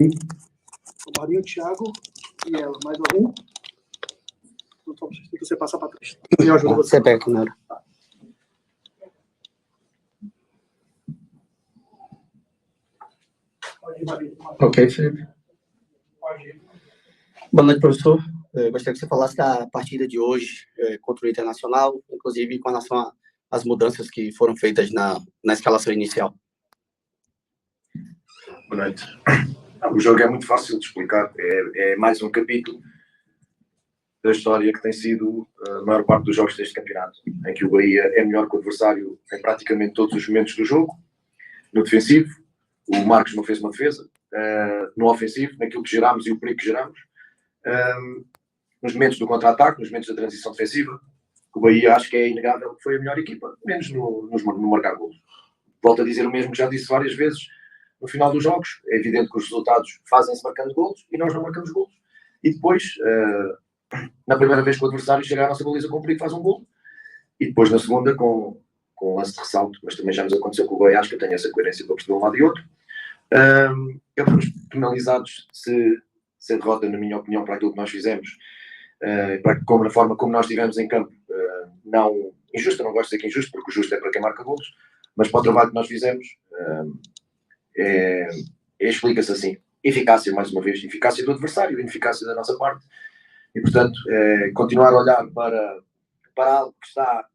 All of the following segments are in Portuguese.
O Marinho, o Thiago e ela. Mais alguém? Então você passar para trás. Eu ajudo você. Você pega, né? Ok, Felipe. Boa noite, professor. Eu gostaria que você falasse da partida de hoje contra o Internacional, inclusive com relação às mudanças que foram feitas na escalação inicial. Boa noite. O jogo é muito fácil de explicar. É mais um capítulo da história que tem sido a maior parte dos jogos deste campeonato, em que o Bahia é melhor que o adversário em praticamente todos os momentos do jogo. No defensivo, o Marcos não fez uma defesa. No ofensivo, naquilo que gerámos e o perigo que gerámos. Nos momentos do contra-ataque, nos momentos da transição defensiva, o Bahia acho que é inegável que foi a melhor equipa, menos no marcar golos. Volto a dizer o mesmo que já disse várias vezes no final dos jogos. É evidente que os resultados fazem-se marcando golos e nós não marcamos golos. E depois, na primeira vez que o adversário chega à nossa baliza com perigo, faz um golo. E depois na segunda, com lance de ressalto, mas também já nos aconteceu com o Goiás, que eu tenho essa coerência para perceber um lado e outro. Fomos penalizados se a derrota, na minha opinião, para aquilo que nós fizemos, na forma como nós estivemos em campo, não injusta, não gosto de dizer que é injusto, porque o justo é para quem marca golos, mas para o trabalho que nós fizemos, explica-se assim: eficácia, mais uma vez, eficácia do adversário, ineficácia da nossa parte, e portanto, continuar a olhar para algo que está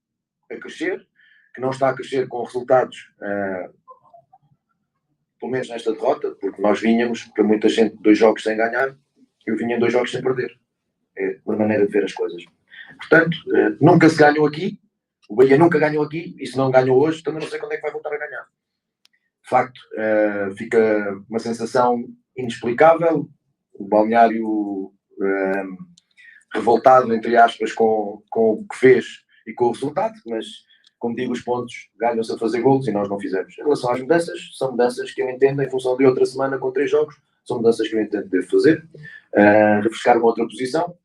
a crescer, que não está a crescer com resultados, pelo menos nesta derrota, porque nós vinhamos, para muita gente, 2 jogos sem ganhar, eu vinha em 2 jogos sem perder. É uma maneira de ver as coisas. Portanto, nunca se ganhou aqui, o Bahia nunca ganhou aqui, e se não ganhou hoje, também não sei quando é que vai voltar a ganhar. De facto, fica uma sensação inexplicável, o balneário revoltado, entre aspas, com o que fez e com o resultado, mas, como digo, os pontos ganham-se a fazer golos e nós não fizemos. Em relação às mudanças, são mudanças que eu entendo, em função de outra semana com 3 jogos, são mudanças que eu entendo devo fazer. Refrescar uma outra posição,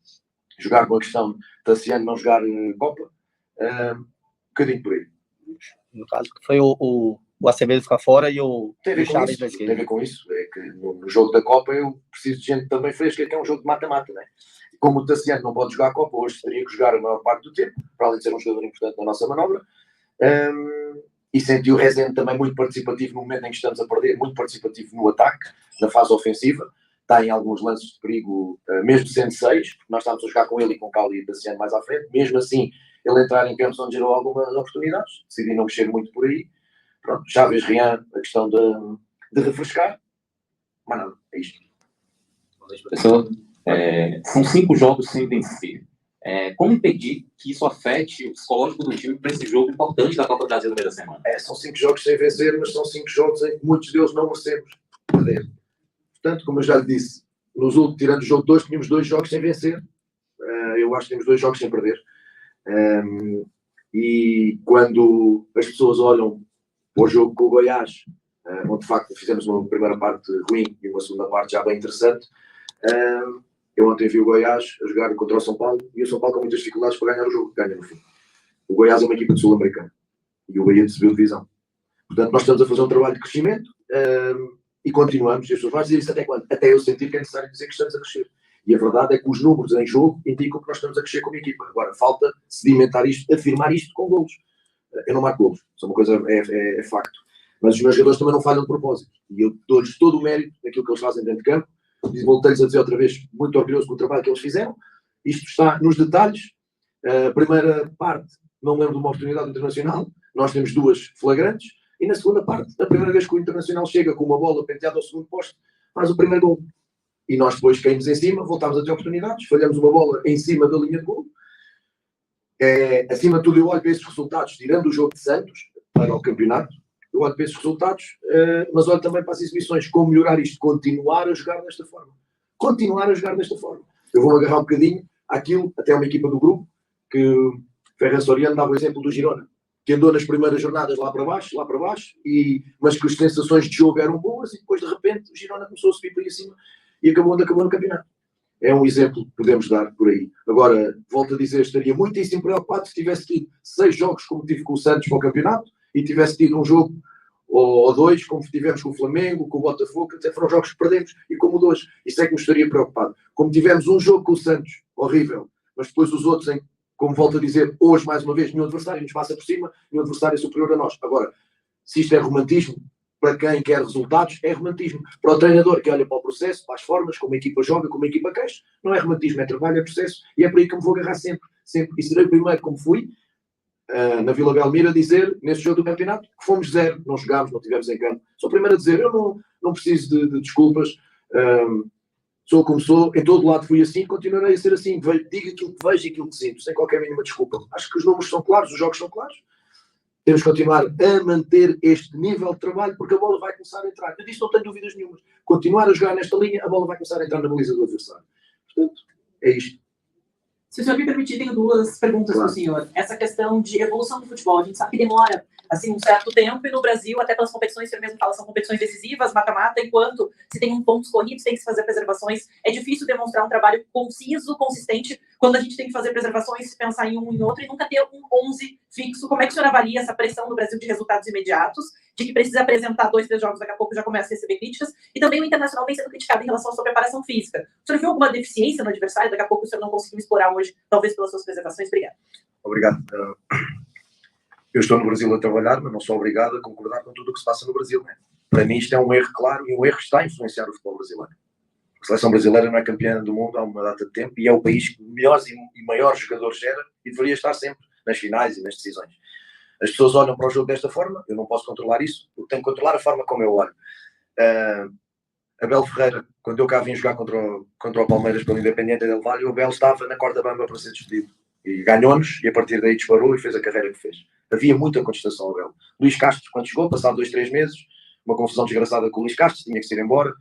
jogar com a questão de Tassiano não jogar Copa, um bocadinho por aí. No caso, que foi o Acevedo ficar fora e o Chaves da esquerda. Tem a ver com isso. É que no jogo da Copa eu preciso de gente também fresca, que é um jogo de mata-mata, não é? Como o Tassiano não pode jogar a Copa, hoje teria que jogar a maior parte do tempo, para além de ser um jogador importante na nossa manobra. E senti o Rezende também muito participativo no momento em que estamos a perder, muito participativo no ataque, na fase ofensiva. Está em alguns lances de perigo, mesmo sendo 6, porque nós estávamos a jogar com ele e com o Cauli e Tassiano mais à frente. Mesmo assim, ele entrar em campos onde gerou algumas oportunidades. Decidi não mexer muito por aí. Pronto, Chaves, Rian, a questão de refrescar. Mas nada, é isto. Professor, são 5 jogos sem vencer. Como impedir que isso afete o psicológico do time para esse jogo importante da Copa do Brasil no meio da semana? São 5 jogos sem vencer, mas são 5 jogos em que muitos deles não merecemos perder. Portanto, como eu já lhe disse, nos últimos, tirando o jogo 2, tínhamos 2 jogos sem vencer. Eu acho que temos 2 jogos sem perder. E quando as pessoas olham para o jogo com o Goiás, onde de facto fizemos uma primeira parte ruim e uma segunda parte já bem interessante, eu ontem vi o Goiás a jogar contra o São Paulo e o São Paulo com muitas dificuldades para ganhar o jogo, ganha no fim. O Goiás é uma equipa de Sul-Americana e o Bahia de segunda divisão. Portanto, nós estamos a fazer um trabalho de crescimento e continuamos. E as pessoas vão dizer isso até quando? Até eu sentir que é necessário dizer que estamos a crescer. E a verdade é que os números em jogo indicam que nós estamos a crescer como equipa. Agora, falta sedimentar isto, afirmar isto com golos. Eu não marco golos, isso é uma coisa, é facto. Mas os meus jogadores também não falham de propósito. E eu dou-lhes todo o mérito daquilo que eles fazem dentro de campo. E voltei-lhes a dizer outra vez, muito orgulhoso com o trabalho que eles fizeram. Isto está nos detalhes. A primeira parte, não lembro de uma oportunidade internacional. Nós temos 2 flagrantes. E na segunda parte, a primeira vez que o Internacional chega com uma bola penteada ao segundo posto, faz o primeiro gol. E nós depois caímos em cima, voltámos a ter oportunidades, falhamos uma bola em cima da linha de gol. Acima de tudo, eu olho para esses resultados, tirando o jogo de Santos para o campeonato, eu olho para esses resultados, mas olho também para as exibições, como melhorar isto, continuar a jogar desta forma. Continuar a jogar desta forma. Eu vou agarrar um bocadinho àquilo, até uma equipa do grupo, que Ferran Soriano dava o exemplo do Girona, que andou nas primeiras jornadas lá para baixo, mas que as sensações de jogo eram boas e depois de repente o Girona começou a subir para aí acima e acabou onde acabou no campeonato. É um exemplo que podemos dar por aí. Agora, volto a dizer, estaria muitíssimo preocupado se tivesse tido 6 jogos como tive com o Santos para o campeonato e tivesse tido um jogo ou 2, como tivemos com o Flamengo, com o Botafogo, até foram jogos que perdemos, e como o de hoje. Isso é que me estaria preocupado. Como tivemos um jogo com o Santos, horrível, mas depois os outros, como volto a dizer, hoje, mais uma vez, nenhum adversário nos passa por cima, nenhum adversário é superior a nós. Agora, se isto é romantismo, para quem quer resultados, é romantismo. Para o treinador que olha para o processo, para as formas, como a equipa joga, como a equipa cresce, não é romantismo, é trabalho, é processo, e é por aí que me vou agarrar sempre. Sempre. E serei o primeiro, como fui, na Vila Belmiro, a dizer, nesse jogo do campeonato, que fomos 0, não jogámos, não tivemos em campo. Sou o primeiro a dizer, eu não preciso de desculpas, sou como sou, em todo lado fui assim, continuarei a ser assim, digo aquilo que vejo e aquilo que sinto, sem qualquer mínima desculpa. Acho que os números são claros, os jogos são claros, temos que continuar a manter este nível de trabalho, porque a bola vai começar a entrar. Eu disso não tenho dúvidas nenhumas. Continuar a jogar nesta linha, a bola vai começar a entrar na baliza do adversário. Portanto, é isto. Se o senhor me permitir, tenho 2 perguntas para o senhor. Essa questão de evolução do futebol, a gente sabe que demora assim, um certo tempo, e no Brasil, até pelas competições, o senhor mesmo fala, são competições decisivas, mata-mata, enquanto se tem pontos corridos, tem que se fazer preservações. É difícil demonstrar um trabalho conciso, consistente, quando a gente tem que fazer preservações, pensar em um e outro, e nunca ter um 11 fixo. Como é que o senhor avalia essa pressão no Brasil de resultados imediatos, de que precisa apresentar 2, 3 jogos, daqui a pouco já começa a receber críticas, e também o Internacional vem sendo criticado em relação à sua preparação física. O senhor viu alguma deficiência no adversário? Daqui a pouco o senhor não conseguiu explorar hoje, talvez pelas suas preservações? Obrigado. Obrigado. Eu estou no Brasil a trabalhar, mas não sou obrigado a concordar com tudo o que se passa no Brasil. Né? Para mim isto é um erro claro, e um erro que está a influenciar o futebol brasileiro. A seleção brasileira não é campeã do mundo há uma data de tempo, e é o país que melhores e maiores jogadores gera, e deveria estar sempre nas finais e nas decisões. As pessoas olham para o jogo desta forma, eu não posso controlar isso, eu tenho que controlar a forma como eu olho. Abel Ferreira, quando eu cá vim jogar contra o Palmeiras pelo Independiente del Valle, o Abel estava na corda bamba para ser despedido. E ganhou-nos, e a partir daí disparou e fez a carreira que fez. Havia muita contestação ao Abel. Luís Castro, quando chegou, passado 2, 3 meses, uma confusão desgraçada com o Luís Castro, tinha que se ir embora.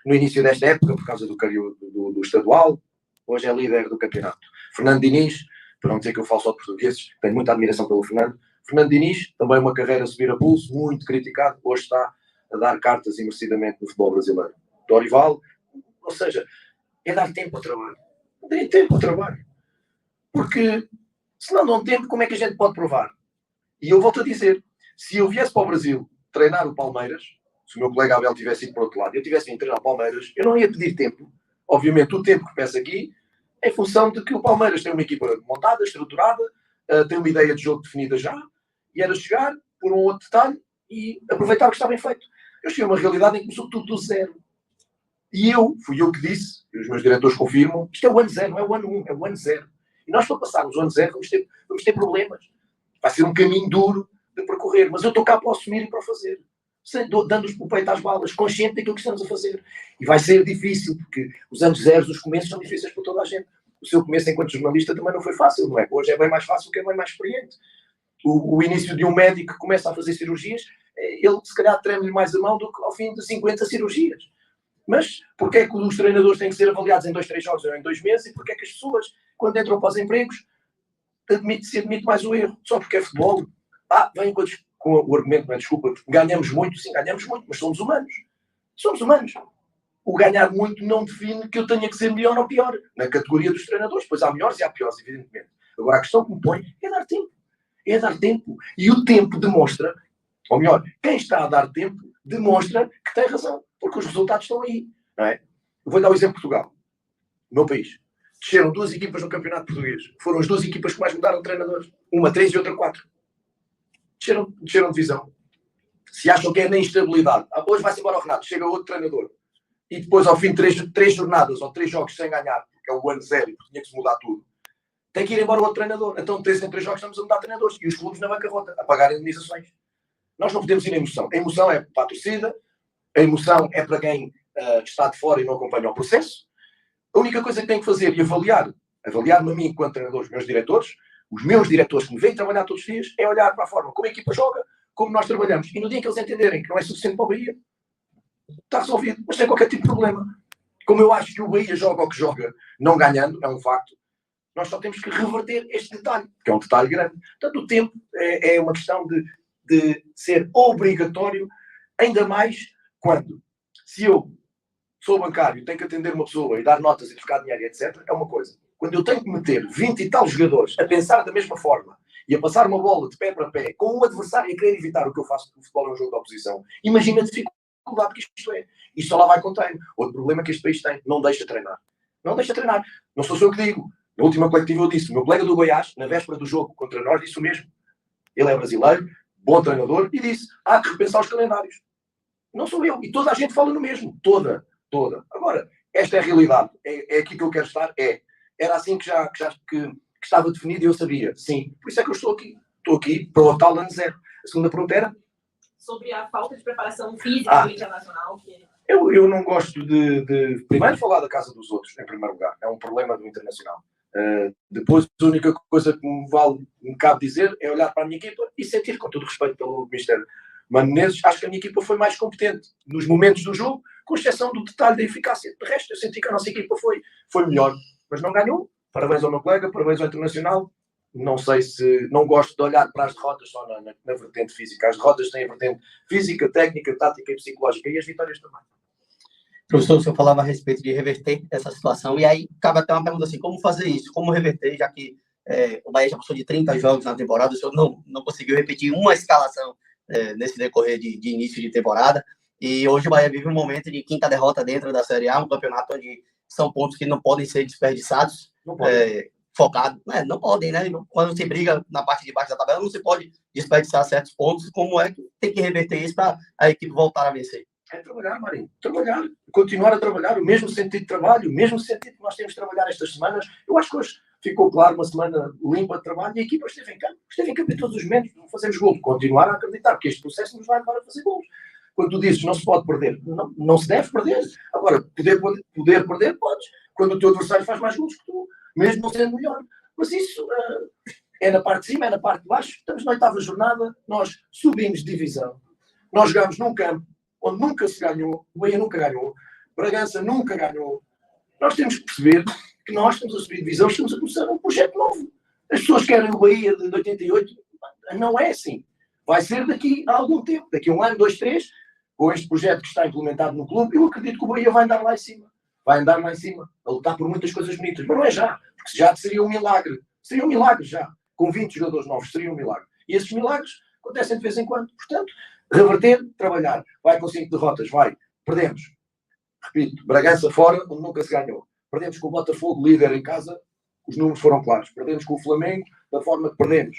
No início desta época, por causa do estadual, hoje é líder do campeonato. Fernando Diniz, para não dizer que eu falo só de portugueses, tenho muita admiração pelo Fernando. Fernando Diniz, também uma carreira a subir a pulso, muito criticado, hoje está a dar cartas imerecidamente no futebol brasileiro. Dorival, ou seja, é dar tempo ao trabalho. Dê tempo ao trabalho. Porque, se não dão tempo, como é que a gente pode provar? E eu volto a dizer, se eu viesse para o Brasil treinar o Palmeiras, se o meu colega Abel tivesse ido para o outro lado e eu tivesse vindo treinar o Palmeiras, eu não ia pedir tempo. Obviamente, o tempo que peço aqui é em função de que o Palmeiras tem uma equipa montada, estruturada, tem uma ideia de jogo definida já, e era chegar por um outro detalhe e aproveitar o que está bem feito. Eu cheguei a uma realidade em que começou tudo do zero. E fui eu que disse, e os meus diretores confirmam, isto é o ano 0, não é o ano 1, é o ano 0. E nós, para passarmos o ano 0, vamos ter problemas. Vai ser um caminho duro de percorrer, mas eu estou cá para assumir e para fazer. Dando o peito às balas, consciente daquilo que estamos a fazer. E vai ser difícil, porque os anos 0, os começos são difíceis para toda a gente. O seu começo enquanto jornalista também não foi fácil, não é? Hoje é bem mais fácil que é bem mais experiente. O início de um médico que começa a fazer cirurgias, ele se calhar treme-lhe mais a mão do que ao fim de 50 cirurgias. Mas porquê é que os treinadores têm que ser avaliados em 2, 3 jogos ou em 2 meses, e porquê é que as pessoas, quando entram para os empregos, se admite mais o erro? Só porque é futebol. Vem com o argumento, não é desculpa, ganhamos muito, sim, ganhamos muito, mas somos humanos. Somos humanos. O ganhar muito não define que eu tenha que ser melhor ou pior, na categoria dos treinadores, pois há melhores e há piores, evidentemente. Agora, a questão que me põe é dar tempo. É dar tempo. E o tempo demonstra, ou melhor, quem está a dar tempo demonstra que tem razão, porque os resultados estão aí. Não é? Eu vou dar o exemplo de Portugal, o meu país. Desceram 2 equipas no campeonato português. Foram as 2 equipas que mais mudaram de treinadores. Uma 3 e outra 4. Desceram de divisão. Se acham que é na instabilidade, hoje vai-se embora o Renato, chega outro treinador. E depois, ao fim de 3 jornadas ou 3 jogos sem ganhar, porque é o ano 0 e tinha que se mudar tudo, tem que ir embora o outro treinador. Então, 3 em 3 jogos estamos a mudar treinadores. E os clubes na bancarrota, a pagar indemnizações. Nós não podemos ir em emoção. A emoção é para a torcida, a emoção é para quem está de fora e não acompanha o processo. A única coisa que tem que fazer e avaliar-me a mim enquanto treinador, os meus diretores que me vêm trabalhar todos os dias, é olhar para a forma como a equipa joga, como nós trabalhamos. E no dia que eles entenderem que não é suficiente para o Bahia, está resolvido, mas sem qualquer tipo de problema. Como eu acho que o Bahia joga o que joga, não ganhando, é um facto, nós só temos que reverter este detalhe, que é um detalhe grande. Portanto, o tempo é uma questão de ser obrigatório, ainda mais quando, se eu sou bancário, tenho que atender uma pessoa e dar notas e trocar dinheiro, etc., é uma coisa. Quando eu tenho que meter 20 e tal jogadores a pensar da mesma forma e a passar uma bola de pé para pé com um adversário a querer evitar o que eu faço, porque o futebol é um jogo de oposição, imagina a dificuldade que isto é. Isto só lá vai com treino. Outro problema que este país tem, não deixa treinar. Não deixa treinar. Não sou eu que digo. Na última coletiva eu disse, o meu colega do Goiás, na véspera do jogo contra nós, disse o mesmo. Ele é brasileiro, bom treinador, e disse, há que repensar os calendários. Não sou eu. E toda a gente fala no mesmo. Toda. Agora, esta é a realidade. É aqui que eu quero estar. Era assim que estava definido e eu sabia. Sim. Por isso é que eu estou aqui. Estou aqui para o tal ano zero. A segunda pergunta era? Sobre a falta de preparação física do Internacional. Eu não gosto de primeiro falar da casa dos outros, em primeiro lugar. É um problema do Internacional. Depois, a única coisa que me cabe dizer é olhar para a minha equipa e sentir, com todo respeito pelo Ministério Menezes, acho que a minha equipa foi mais competente nos momentos do jogo, com exceção do detalhe da eficácia. De resto, eu senti que a nossa equipa foi melhor, mas não ganhou. Parabéns ao meu colega, parabéns ao Internacional. Não sei se... Não gosto de olhar para as derrotas só na vertente física. As derrotas têm a vertente física, técnica, tática e psicológica, e as vitórias também. Professor, o senhor falava a respeito de reverter essa situação, e aí cabe até uma pergunta assim, como fazer isso? Como reverter, já que o Bahia já passou de 30 jogos na temporada, o senhor não conseguiu repetir uma escalação nesse decorrer de início de temporada, e hoje o Bahia vive um momento de quinta derrota dentro da Série A, um campeonato onde são pontos que não podem ser desperdiçados, focado, não podem, né? Quando se briga na parte de baixo da tabela, não se pode desperdiçar certos pontos, como é que tem que reverter isso para a equipe voltar a vencer? É trabalhar, Marinho. Trabalhar. Continuar a trabalhar. O mesmo sentido de trabalho, o mesmo sentido que nós temos de trabalhar estas semanas. Eu acho que hoje ficou claro uma semana limpa de trabalho e a equipa esteve em campo. Esteve em campo em todos os momentos. Não fazemos gol. Continuar a acreditar que este processo nos vai levar a fazer gols. Quando tu dizes não se pode perder, não se deve perder. Agora, poder perder, podes. Quando o teu adversário faz mais gols que tu, mesmo não sendo melhor. Mas isso é na parte de cima, é na parte de baixo. Estamos na 8ª jornada, nós subimos de divisão. Nós jogamos num campo onde nunca se ganhou, o Bahia nunca ganhou, Bragança nunca ganhou. Nós temos que perceber que nós estamos a subir divisão, estamos a começar um projeto novo. As pessoas querem o Bahia de 88, não é assim. Vai ser daqui a algum tempo, daqui a 1 ano, 2, 3, com este projeto que está implementado no clube, eu acredito que o Bahia vai andar lá em cima. Vai andar lá em cima, a lutar por muitas coisas bonitas. Mas não é já, porque já seria um milagre. Seria um milagre já. Com 20 jogadores novos, seria um milagre. E esses milagres acontecem de vez em quando. Portanto, reverter, trabalhar. Vai com 5 derrotas, vai. Perdemos. Repito, Bragança fora, onde nunca se ganhou. Perdemos com o Botafogo, líder em casa, os números foram claros. Perdemos com o Flamengo, da forma que perdemos.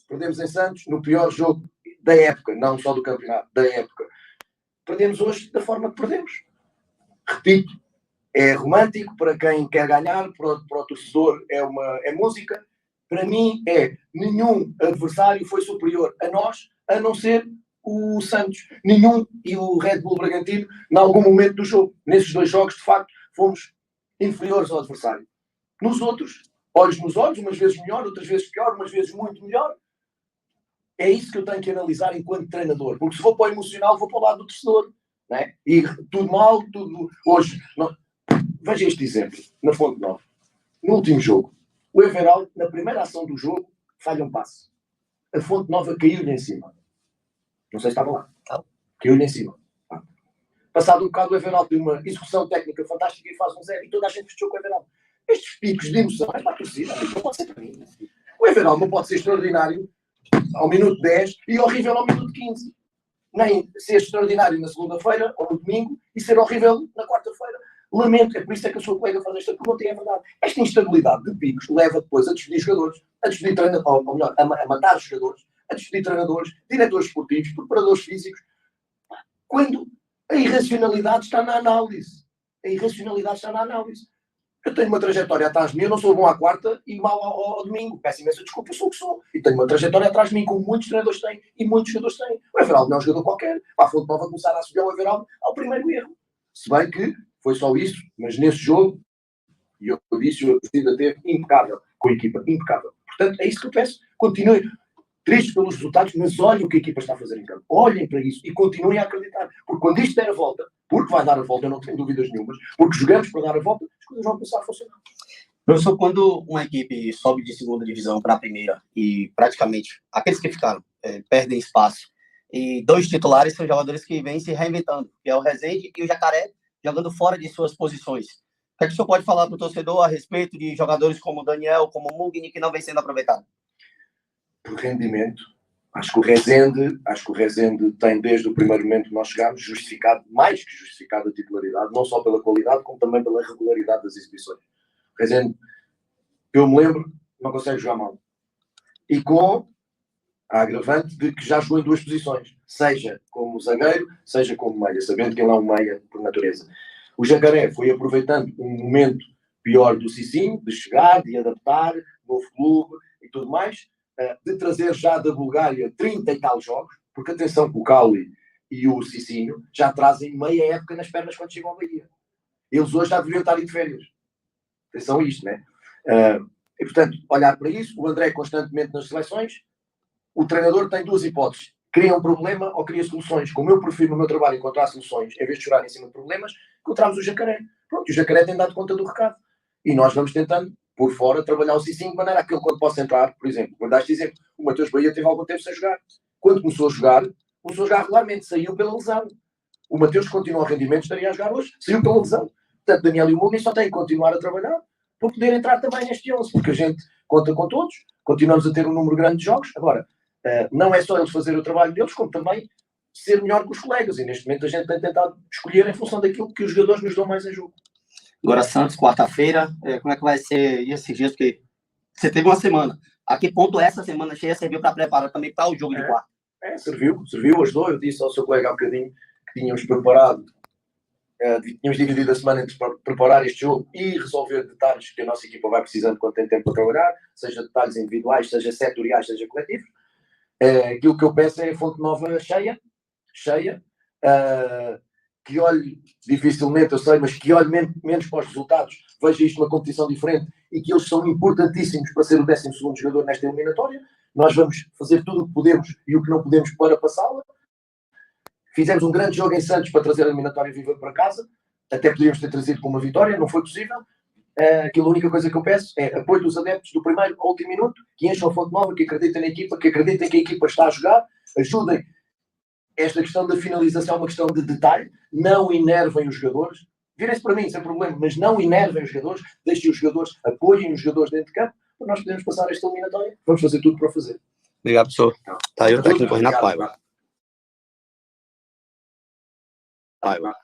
Perdemos em Santos, no pior jogo da época, não só do campeonato, da época. Perdemos hoje da forma que perdemos. Repito, é romântico para quem quer ganhar, para o torcedor é música. Para mim nenhum adversário foi superior a nós, a não ser o Santos. Nenhum, e o Red Bull Bragantino, em algum momento do jogo. Nesses 2 jogos, de facto, fomos inferiores ao adversário. Nos outros, olhos nos olhos, umas vezes melhor, outras vezes pior, umas vezes muito melhor. É isso que eu tenho que analisar enquanto treinador. Porque se vou para o emocional, vou para o lado do torcedor. Não é? E tudo mal, tudo... Hoje, veja este exemplo, na Fonte Nova. No último jogo, o Everaldo, na primeira ação do jogo, falha um passe. A Fonte Nova caiu-lhe em cima. Não sei se estava lá. Caiu-lhe em cima. Passado um bocado, o Everaldo tem uma execução técnica fantástica e faz um 0 e toda a gente festejou com o Everaldo. Estes picos de emoção, mas para a torcida, não pode ser para mim. O Everaldo não pode ser extraordinário ao minuto 10 e horrível ao minuto 15. Nem ser extraordinário na segunda-feira ou no domingo e ser horrível na quarta-feira. Lamento, é por isso que a sua colega faz esta pergunta e é verdade. Esta instabilidade de picos leva depois a despedir jogadores, a despedir treinadores, ou melhor, a matar os jogadores, a despedir treinadores, diretores esportivos, preparadores físicos, quando a irracionalidade está na análise. A irracionalidade está na análise. Eu tenho uma trajetória atrás de mim, eu não sou bom à quarta e mal ao domingo. Peço imensa desculpa, eu sou o que sou. E tenho uma trajetória atrás de mim, como muitos treinadores têm e muitos jogadores têm. O Everaldo não é um jogador qualquer. A Fonte Nova começar a subir ao Everaldo ao primeiro erro. Se bem que foi só isso, mas nesse jogo, e eu disse, a partida teve impecável, com a equipa impecável. Portanto, é isso que eu peço. Continue tristes pelos resultados, mas olhem o que a equipa está a fazer em campo. Olhem para isso e continuem a acreditar. Porque quando isto der a volta, porque vai dar a volta, eu não tenho dúvidas nenhumas, porque jogamos para dar a volta, as coisas vão começar a funcionar. Professor, quando uma equipe sobe de segunda divisão para a primeira e praticamente aqueles que ficaram perdem espaço e 2 titulares são jogadores que vêm se reinventando, que é o Rezende e o Jacaré, jogando fora de suas posições. O que é que o senhor pode falar para o torcedor a respeito de jogadores como o Daniel, como o Mugni, que não vem sendo aproveitado? por rendimento, acho que o Rezende tem, desde o primeiro momento que nós chegámos, justificado, mais que justificado a titularidade, não só pela qualidade, como também pela regularidade das exibições. O Rezende, eu me lembro, não consegue jogar mal. E com a agravante de que já jogou em duas posições, seja como zagueiro, seja como meia, sabendo que ele é um meia por natureza. O Jacaré foi aproveitando um momento pior do Cicinho, de chegar, de adaptar, novo clube e tudo mais, de trazer já da Bulgária 30 e tal jogos, porque atenção que o Cauli e o Cicinho já trazem meia época nas pernas quando chegam ao Bahia. Eles hoje já deveriam estar em férias. Atenção a isto, né? E portanto, olhar para isso, o André constantemente nas seleções, o treinador tem duas hipóteses. Cria um problema ou cria soluções. Como eu prefiro no meu trabalho encontrar soluções, em vez de chorar em cima de problemas, encontramos o Jacaré. Pronto, o Jacaré tem dado conta do recado. E nós vamos tentando, por fora, trabalhar o Cicinho de maneira a que ele, quando possa entrar, por exemplo, quando dás exemplo, o Mateus Bahia teve algum tempo sem jogar. Quando começou a jogar regularmente, saiu pela lesão. O Mateus, que continua ao rendimento, estaria a jogar hoje, saiu pela lesão. Portanto, Daniel e o Mugni só têm que continuar a trabalhar para poder entrar também neste 11, porque a gente conta com todos, continuamos a ter um número grande de jogos. Agora, não é só eles fazerem o trabalho deles, como também ser melhor que os colegas. E neste momento a gente tem tentado escolher em função daquilo que os jogadores nos dão mais em jogo. Agora, Santos, quarta-feira, como é que vai ser esses dias? Porque você teve uma semana. A que ponto essa semana cheia serviu para preparar também para o jogo de quarta? Serviu, ajudou. Eu disse ao seu colega há bocadinho que tínhamos preparado, tínhamos dividido a semana entre preparar este jogo e resolver detalhes que a nossa equipa vai precisando quando tem tempo para trabalhar, seja detalhes individuais, seja setoriais, seja coletivos. Aquilo que eu peço é a Fonte Nova cheia, que olhe, dificilmente eu sei, mas que olhe menos para os resultados, veja isto uma competição diferente e que eles são importantíssimos para ser o 12º jogador nesta eliminatória. Nós vamos fazer tudo o que podemos e o que não podemos para passá-la. Fizemos um grande jogo em Santos para trazer a eliminatória viva para casa, até podíamos ter trazido com uma vitória, não foi possível. Aquilo, a única coisa que eu peço é apoio dos adeptos do primeiro ao último minuto, que encham a Fonte Nova, que acreditem na equipa, que acreditem que a equipa está a jogar, ajudem. Esta questão da finalização é uma questão de detalhe, não enervem os jogadores, virem-se para mim sem problema, mas não enervem os jogadores, deixem os jogadores, apoiem os jogadores dentro de campo, para nós podermos passar esta eliminatória. Vamos fazer tudo para fazer. Obrigado, professor. Está aí o técnico Renato Paiva.